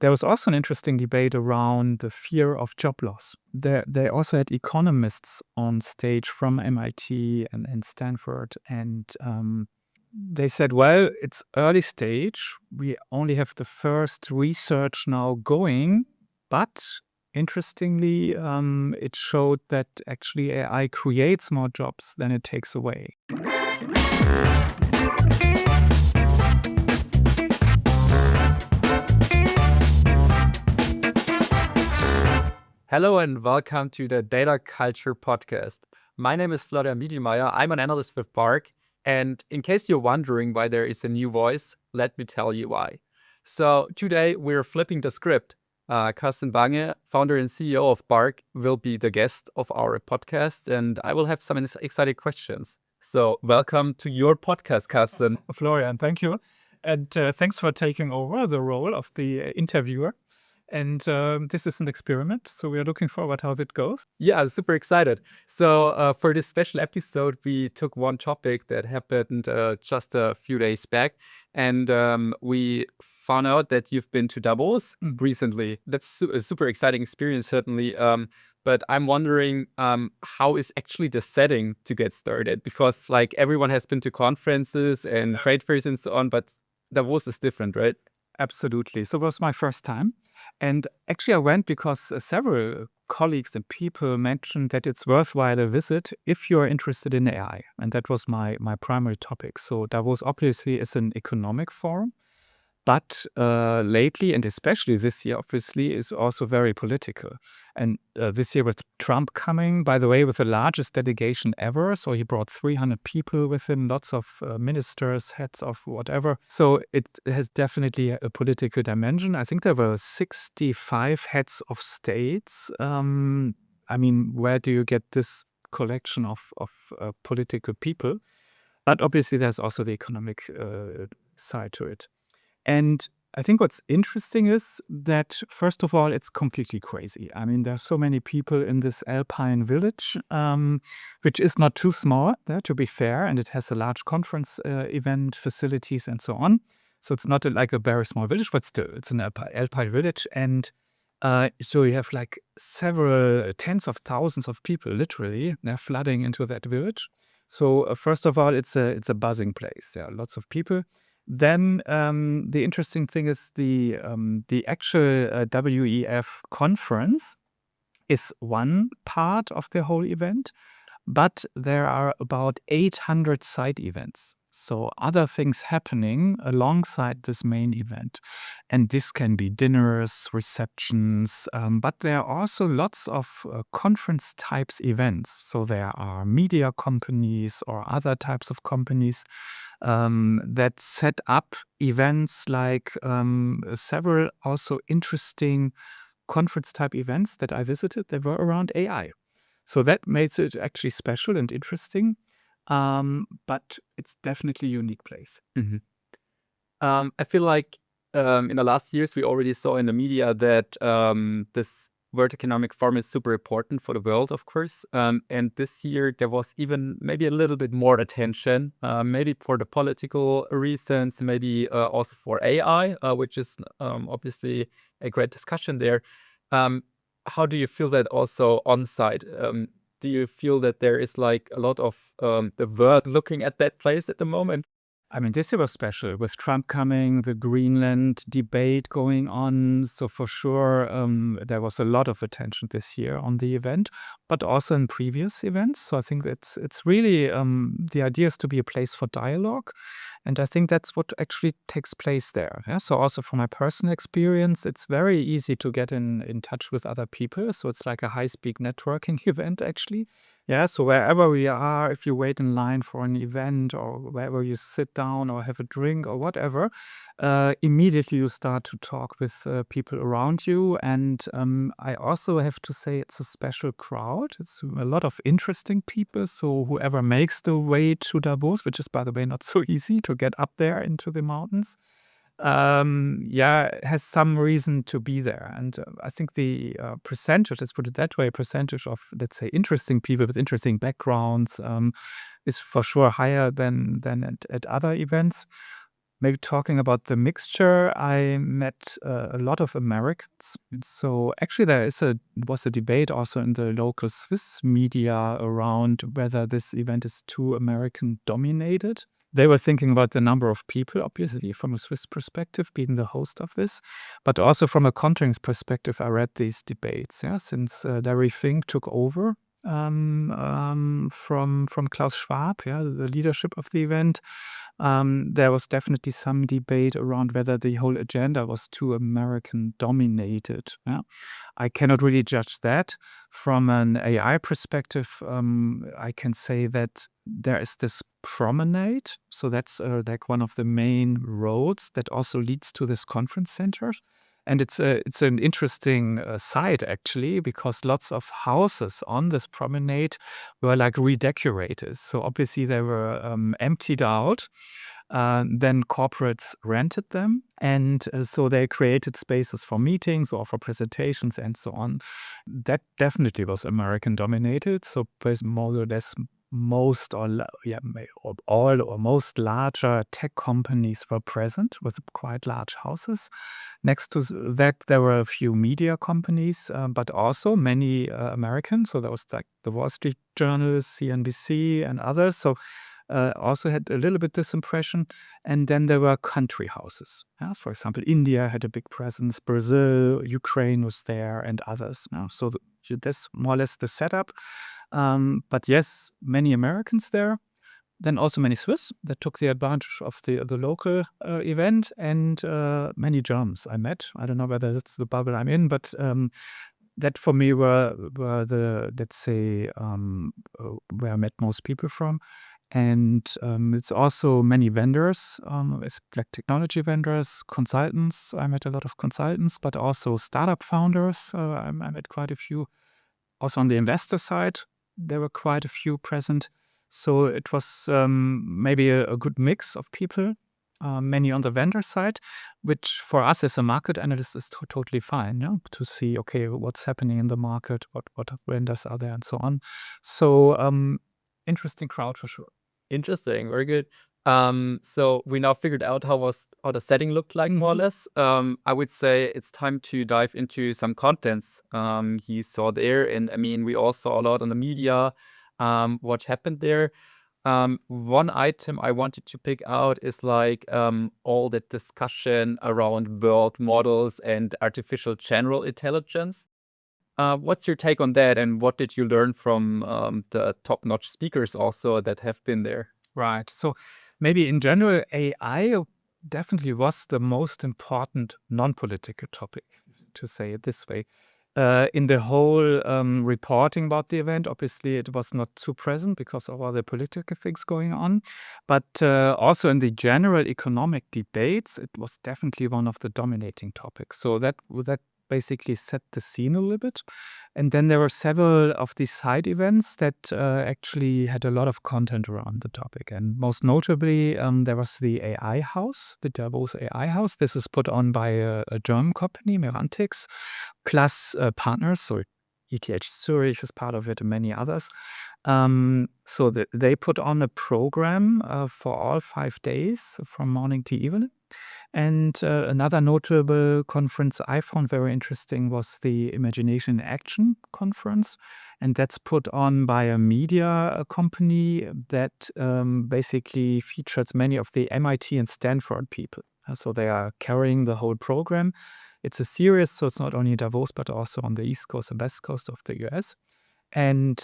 There was also an interesting debate around the fear of job loss. They also had economists on stage from MIT and Stanford, and they said, well, it's early stage. We only have the first research now going, but interestingly, it showed that actually AI creates more jobs than it takes away. Hello and welcome to the Data Culture Podcast. My name is Florian Bigelmaier. I'm an analyst with BARC. And in case you're wondering why there is a new voice, let me tell you why. So today we're flipping the script. Carsten Bange, founder and CEO of BARC, will be the guest of our podcast, and I will have some exciting questions. So welcome to your podcast, Carsten. Florian, thank you. And thanks for taking over the role of the interviewer. And this is an experiment, so we are looking forward how it goes. Yeah, super excited. So for this special episode, we took one topic that happened just a few days back, and we found out that you've been to Davos recently. That's a super exciting experience, certainly. But I'm wondering, how is actually the setting to get started? Because like everyone has been to conferences and trade fairs and so on, but Davos is different, right? Absolutely. So it was my first time. And actually, I went because several colleagues and people mentioned that it's worthwhile a visit if you're interested in AI. And that was my primary topic. So Davos obviously is an economic forum. But lately, and especially this year, obviously, is also very political. And this year with Trump coming, by the way, with the largest delegation ever. So he brought 300 people with him, lots of ministers, heads of whatever. So it has definitely a political dimension. I think there were 65 heads of states. I mean, where do you get this collection of political people? But obviously, there's also the economic side to it. And I think what's interesting is that, first of all, it's completely crazy. I mean, there's so many people in this alpine village, which is not too small, to be fair, and it has a large conference event facilities and so on. So it's not like a very small village, but still, it's an alpine village. And so you have like several tens of thousands of people, literally, they're flooding into that village. So first of all, it's a buzzing place. There are lots of people. Then the interesting thing is the actual WEF conference is one part of the whole event, but there are about 800 side events. So other things happening alongside this main event. And this can be dinners, receptions, but there are also lots of conference types events. So there are media companies or other types of companies that set up events like several also interesting conference type events that I visited. They were around AI. So that makes it actually special and interesting. But it's definitely a unique place. I feel like in the last years, we already saw in the media that this World Economic Forum is super important for the world, of course. And this year, there was even maybe a little bit more attention, maybe for the political reasons, maybe also for AI, which is obviously a great discussion there. How do you feel that also on site? Do you feel that there is like a lot of the world looking at that place at the moment? I mean, this year was special with Trump coming, the Greenland debate going on. So for sure, there was a lot of attention this year on the event, but also in previous events. So I think it's really the idea is to be a place for dialogue. And I think that's what actually takes place there. Yeah? So also from my personal experience, it's very easy to get in touch with other people. So it's like a high-speed networking event, actually. Yeah, so wherever we are, if you wait in line for an event or wherever you sit down or have a drink or whatever, immediately you start to talk with people around you. And I also have to say it's a special crowd. It's a lot of interesting people. So whoever makes the way to Davos, which is, by the way, not so easy to get up there into the mountains, has some reason to be there. And I think the percentage, let's put it that way, percentage of, let's say, interesting people with interesting backgrounds is for sure higher than at other events. maybe talking about the mixture, I met a lot of Americans. So actually, was a debate also in the local Swiss media around whether this event is too American dominated. They were thinking about the number of people, obviously, from a Swiss perspective, being the host of this, but also from a conference perspective. I read these debates, since Larry Fink took over from Klaus Schwab, the leadership of the event. There was definitely some debate around whether the whole agenda was too American dominated. I cannot really judge that. From an AI perspective, I can say that there is this promenade. So that's like one of the main roads that also leads to this conference center. And it's an interesting site, actually, because lots of houses on this promenade were like redecorated. So obviously they were emptied out. Then corporates rented them. And so they created spaces for meetings or for presentations and so on. That definitely was American dominated. So more or less most or all or most larger tech companies were present with quite large houses. Next to that, there were a few media companies, but also many Americans. So there was like the Wall Street Journal, CNBC, and others. So also had a little bit this impression. And then there were country houses. For example, India had a big presence, Brazil, Ukraine was there, and others. So that's more or less the setup. But yes, many Americans there. Then also many Swiss that took the advantage of the local event, and many Germans I met. I don't know whether that's the bubble I'm in, but that for me were the, let's say, where I met most people from. And it's also many vendors, it's like technology vendors, consultants. I met a lot of consultants, but also startup founders. I met quite a few. Also on the investor side, there were quite a few present. So it was maybe a good mix of people, many on the vendor side, which for us as a market analyst is totally fine, to see, okay, what's happening in the market, what vendors are there, and so on. So interesting crowd for sure. Interesting, very good. So we now figured out how the setting looked like, more or less. I would say it's time to dive into some contents he saw there, and I mean we all saw a lot on the media. What happened there? One item I wanted to pick out is like all the discussion around world models and artificial general intelligence. What's your take on that, and what did you learn from the top-notch speakers also that have been there? Right. So maybe in general, AI definitely was the most important non-political topic, to say it this way. In the whole reporting about the event, obviously it was not too present because of all the political things going on. But also in the general economic debates, it was definitely one of the dominating topics. So that basically set the scene a little bit. And then there were several of these side events that actually had a lot of content around the topic. And most notably, there was the AI House, the Davos AI House. This is put on by a German company, Merantix, plus partners. So ETH Zurich is part of it and many others. So they put on a program for all 5 days from morning to evening. And another notable conference I found very interesting was the Imagination in Action conference. And that's put on by a media company that basically features many of the MIT and Stanford people. So they are carrying the whole program. It's a series, so it's not only Davos, but also on the East Coast and West Coast of the US. And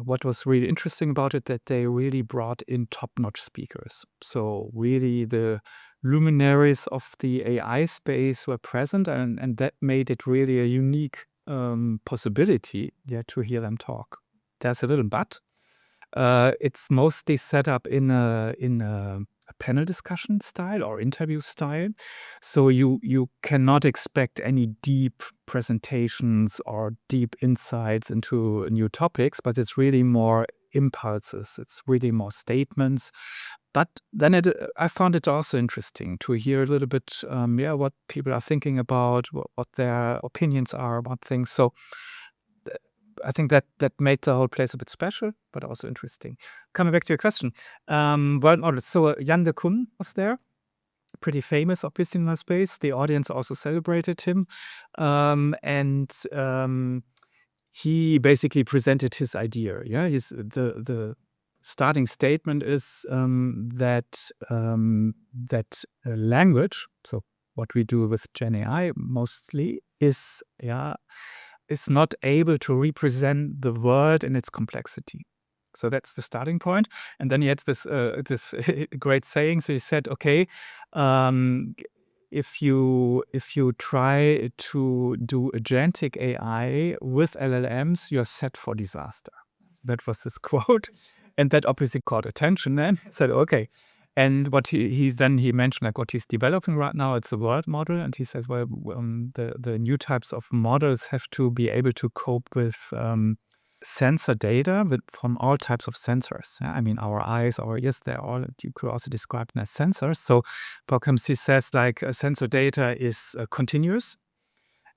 what was really interesting about it, that they really brought in top-notch speakers. So really the luminaries of the AI space were present, and that made it really a unique possibility to hear them talk. There's a little but. It's mostly set up in a panel discussion style or interview style. So you cannot expect any deep presentations or deep insights into new topics, but it's really more impulses. It's really more statements. But then I found it also interesting to hear a little bit, what people are thinking about, what their opinions are about things. So I think that made the whole place a bit special, but also interesting. Coming back to your question, world models. So Jan de Kun was there. pretty famous, obviously, in my space. The audience also celebrated him. And he basically presented his idea. Yeah, the starting statement is that language, so what we do with GenAI mostly, is not able to represent the world in its complexity. So that's the starting point. And then he had this great saying. So he said, okay, if you try to do agentic AI with LLMs, you're set for disaster. That was his quote. And that obviously caught attention then. He said, okay. And what he mentioned, like what he's developing right now, it's a world model. And he says, well, the new types of models have to be able to cope with sensor data from all types of sensors. Yeah? I mean, our eyes, our ears, you could also describe them as sensors. So Bigelmaier says, like, sensor data is continuous,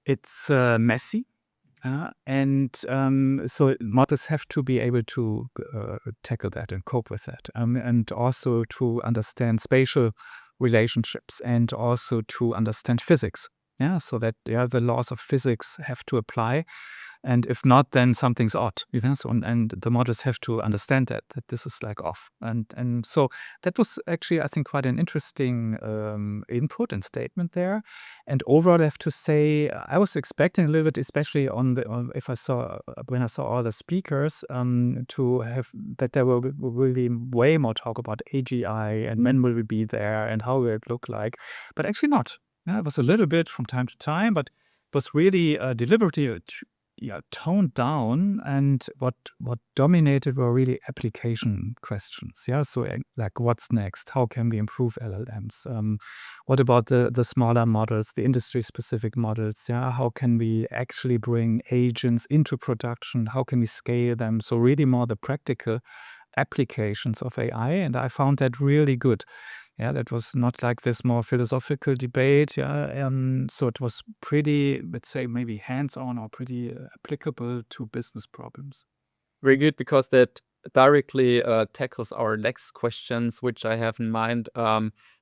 it's messy, and so models have to be able to tackle that and cope with that, and also to understand spatial relationships and also to understand physics. Yeah, so that the laws of physics have to apply. And if not, then something's odd. So, and the models have to understand that this is like off. And so that was actually, I think, quite an interesting input and statement there. And overall, I have to say, I was expecting a little bit, especially when I saw all the speakers, to have that there will be way more talk about AGI and when will we be there and how will it look like. But actually not. Yeah, it was a little bit from time to time, but it was really deliberately toned down, and what dominated were really application questions. Yeah, so like, what's next? How can we improve LLMs? What about the smaller models, the industry-specific models? Yeah, how can we actually bring agents into production? How can we scale them? So really more the practical applications of AI, and I found that really good. Yeah, that was not like this more philosophical debate. Yeah, so it was pretty, let's say, maybe hands-on or pretty applicable to business problems. Very good, because that directly tackles our next questions, which I have in mind.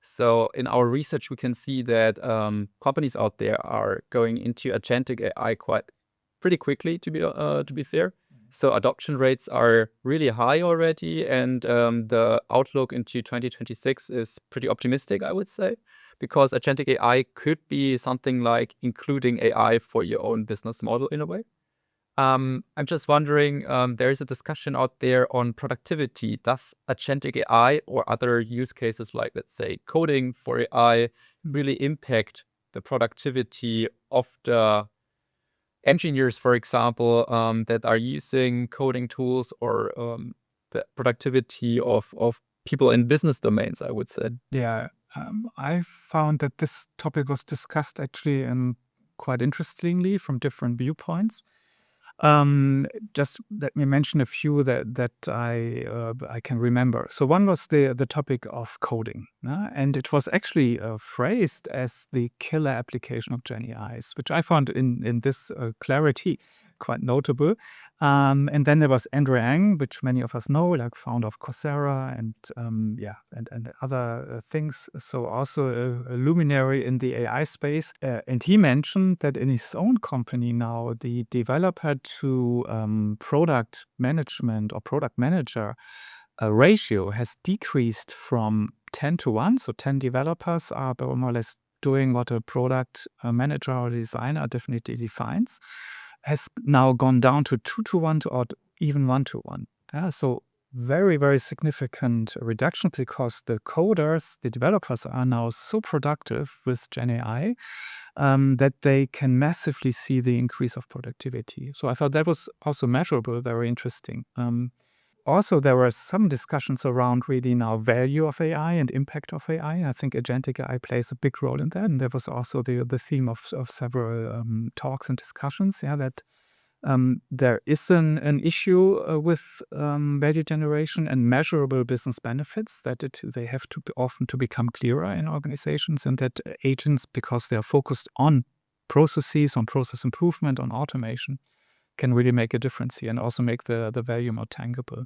So in our research, we can see that companies out there are going into agentic AI pretty quickly, to be fair. So adoption rates are really high already, and the outlook into 2026 is pretty optimistic, I would say, because agentic AI could be something like including AI for your own business model in a way. I'm just wondering, there is a discussion out there on productivity. Does agentic AI or other use cases like, let's say, coding for AI really impact the productivity of the engineers, for example, that are using coding tools, or the productivity of people in business domains, I would say? Yeah, I found that this topic was discussed actually quite interestingly from different viewpoints. Just let me mention a few that I can remember. So one was the topic of coding, and it was actually phrased as the killer application of GenAIs, which I found in this clarity quite notable. And then there was Andrew Ng, which many of us know, like founder of Coursera and other things. So also a luminary in the AI space. And he mentioned that in his own company now, the developer to product management or product manager ratio has decreased from 10 to 1. So 10 developers are more or less doing what a product manager or designer definitely defines, has now gone down to 2 to 1 or even 1 to 1. So very, very significant reduction, because the coders, the developers, are now so productive with GenAI that they can massively see the increase of productivity. So I thought that was also measurable, very interesting. Also, there were some discussions around really now value of AI and impact of AI. I think agentic AI plays a big role in that. And there was also the theme of several talks and discussions, that there is an issue with value generation and measurable business benefits, that they have to often to become clearer in organizations, and that agents, because they are focused on processes, on process improvement, on automation, can really make a difference here and also make the value more tangible.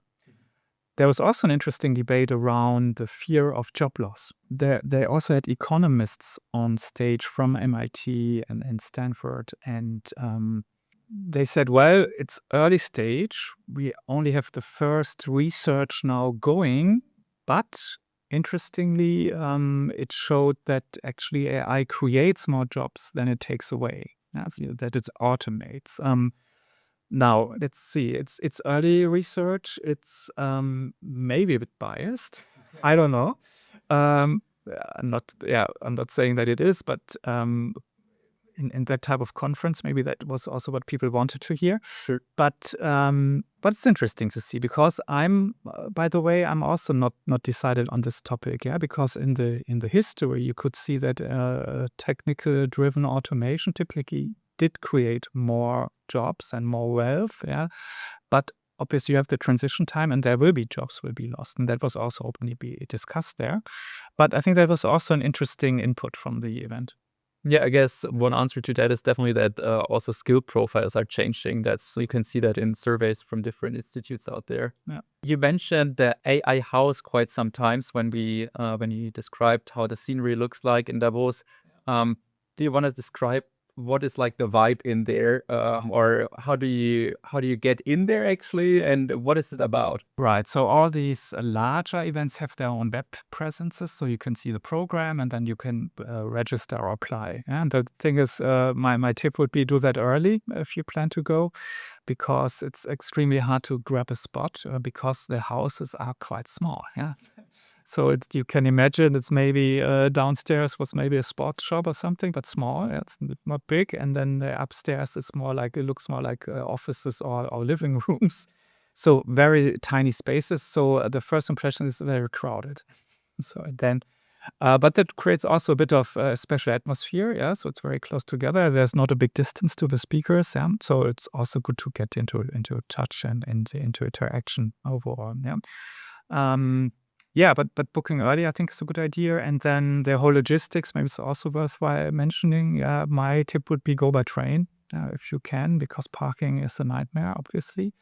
there was also an interesting debate around the fear of job loss. They also had economists on stage from MIT and Stanford, and they said, well, it's early stage. We only have the first research now going, but interestingly, it showed that actually AI creates more jobs than it takes away, that it automates. Now, let's see. It's early research. It's maybe a bit biased. I don't know. I'm not saying that it is, but in that type of conference, maybe that was also what people wanted to hear. Sure. But it's interesting to see, because I'm, by the way, I'm also not decided on this topic. Yeah, because in the history, you could see that technical driven automation typically did create more jobs and more wealth. Yeah, but obviously you have the transition time, and there will be jobs will be lost, and that was also openly be discussed there. But I think that was also an interesting input from the event. Yeah, I guess one answer to that is definitely that also skill profiles are changing. You can see that in surveys from different institutes out there. Yeah. You mentioned the AI house quite sometimes when you described how the scenery looks like in Davos. Do you want to describe what is like the vibe in there, or how do you get in there actually, and what is it about? Right. So all these larger events have their own web presences, so you can see the program, and then you can register or apply. And the thing is, my tip would be do that early if you plan to go, because it's extremely hard to grab a spot because the houses are quite small. Yeah. So you can imagine it's maybe downstairs was maybe a sports shop or something, but small. It's not big. And then the upstairs is it looks more like offices or living rooms. So very tiny spaces. So the first impression is very crowded. So then, but that creates also a bit of a special atmosphere. Yeah, so it's very close together. There's not a big distance to the speakers. Yeah, so it's also good to get into touch and into interaction overall. Yeah. But booking early, I think, is a good idea. And then the whole logistics, maybe it's also worthwhile mentioning. My tip would be go by train if you can, because parking is a nightmare, obviously.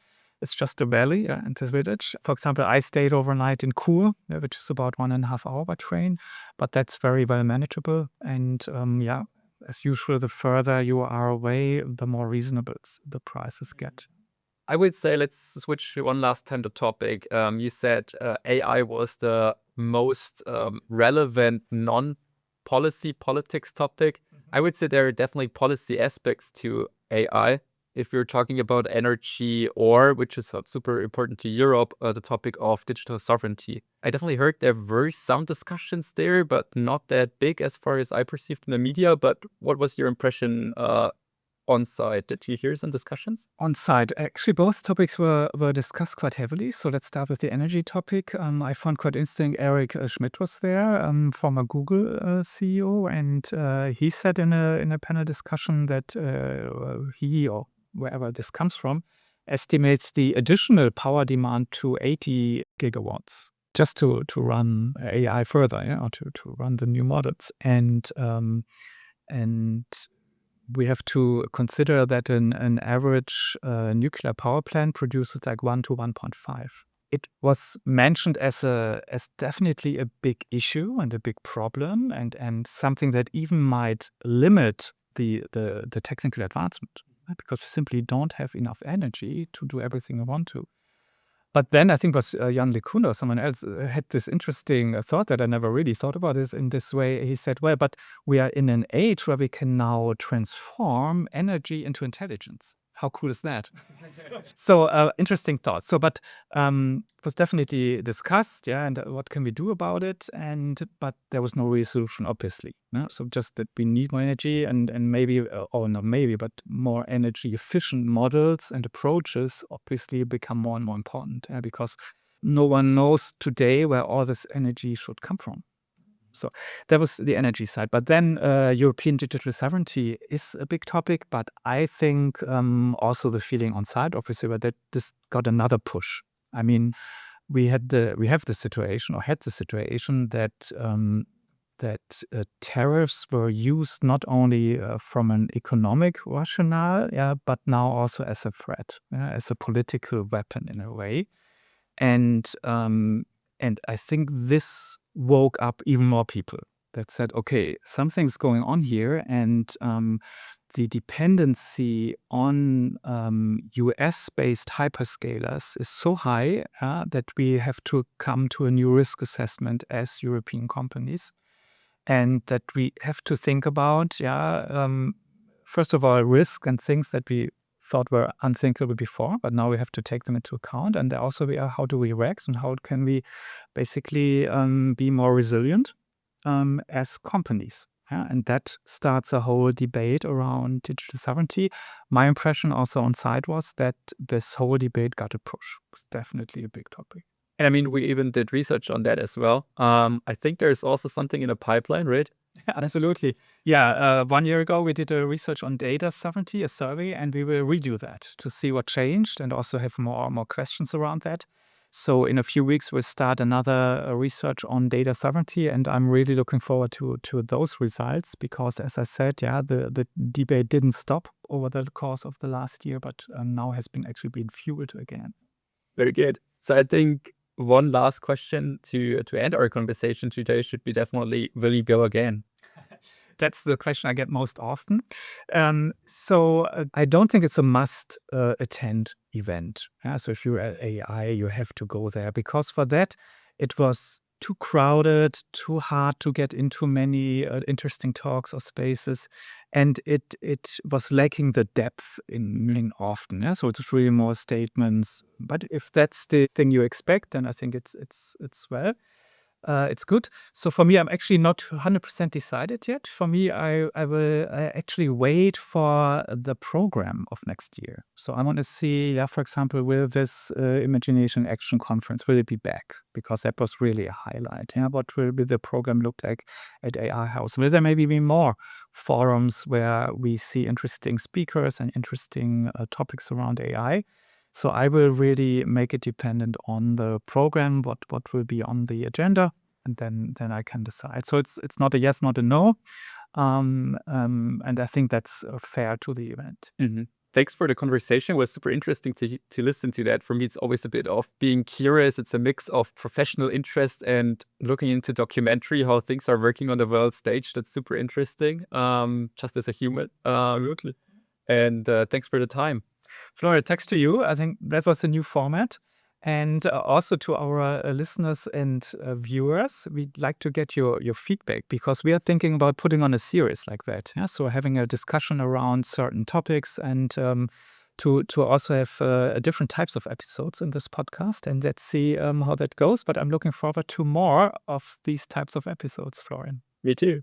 It's just a valley in the village. For example, I stayed overnight in Chur, which is about 1.5 hours by train, but that's very well manageable. And as usual, the further you are away, the more reasonable the prices get. I would say let's switch one last time the topic. You said AI was the most relevant non-policy politics topic. I would say there are definitely policy aspects to AI. If you're talking about energy, or, which is super important to Europe, the topic of digital sovereignty. I definitely heard there were some discussions there, but not that big as far as I perceived in the media. But what was your impression on site? Did you hear some discussions? On site, actually, both topics were discussed quite heavily. So let's start with the energy topic. I found quite interesting. Eric Schmidt was there, former Google CEO, and he said in a panel discussion that he, or wherever this comes from, estimates the additional power demand to 80 gigawatts just to run AI further, or to run the new models. And we have to consider that an average nuclear power plant produces like 1 to 1.5. It was mentioned as definitely a big issue and a big problem, and something that even might limit the technical advancement, because we simply don't have enough energy to do everything we want to. But then I think it was Jan LeCun or someone else had this interesting thought that I never really thought about this in this way. He said, well, but we are in an age where we can now transform energy into intelligence. How cool is that? So interesting thought. So, but it was definitely discussed, and what can we do about it? But there was no real solution, obviously. So just that we need more energy, and maybe, or not maybe, but more energy efficient models and approaches obviously become more and more important, because no one knows today where all this energy should come from. So that was the energy side. But then European digital sovereignty is a big topic. But I think also the feeling on site, obviously, that this got another push. I mean, we had the situation that tariffs were used not only from an economic rationale, but now also as a threat, as a political weapon in a way. And I think this woke up even more people that said, okay, something's going on here, and the dependency on US-based hyperscalers is so high that we have to come to a new risk assessment as European companies, and that we have to think about, first of all, risk and things that we thought were unthinkable before, but now we have to take them into account. And also, how do we react, and how can we basically be more resilient as companies? And that starts a whole debate around digital sovereignty. My impression also on site was that this whole debate got a push. It's definitely a big topic. And I mean, we even did research on that as well. I think there's also something in the pipeline, right? Absolutely. Yeah. 1 year ago, we did a research on data sovereignty, a survey, and we will redo that to see what changed and also have more questions around that. So in a few weeks, we'll start another research on data sovereignty, and I'm really looking forward to those results because, as I said, the debate didn't stop over the course of the last year, but now has actually been fueled again. Very good. So I think one last question to end our conversation today should be definitely, will you go again? That's the question I get most often. So I don't think it's a must attend event. So if you're at AI, you have to go there, because for that, it was too crowded, too hard to get into many interesting talks or spaces. And it was lacking the depth in often. So it's really more statements. But if that's the thing you expect, then I think it's good. So for me, I'm actually not 100% decided yet. For me, I will actually wait for the program of next year. So I want to see, for example, will this Imagination Action Conference, will it be back? Because that was really a highlight. What will the program look like at AI House? Will there maybe be more forums where we see interesting speakers and interesting topics around AI? So I will really make it dependent on the program, what will be on the agenda, and then I can decide. So it's not a yes, not a no, and I think that's fair to the event. Mm-hmm. Thanks for the conversation. It was super interesting to listen to that. For me, it's always a bit of being curious. It's a mix of professional interest and looking into documentary, how things are working on the world stage. That's super interesting, just as a human. And thanks for the time. Florian, thanks to you. I think that was a new format. And also to our listeners and viewers, we'd like to get your feedback, because we are thinking about putting on a series like that. So having a discussion around certain topics, and to also have different types of episodes in this podcast. And let's see how that goes. But I'm looking forward to more of these types of episodes, Florian. Me too.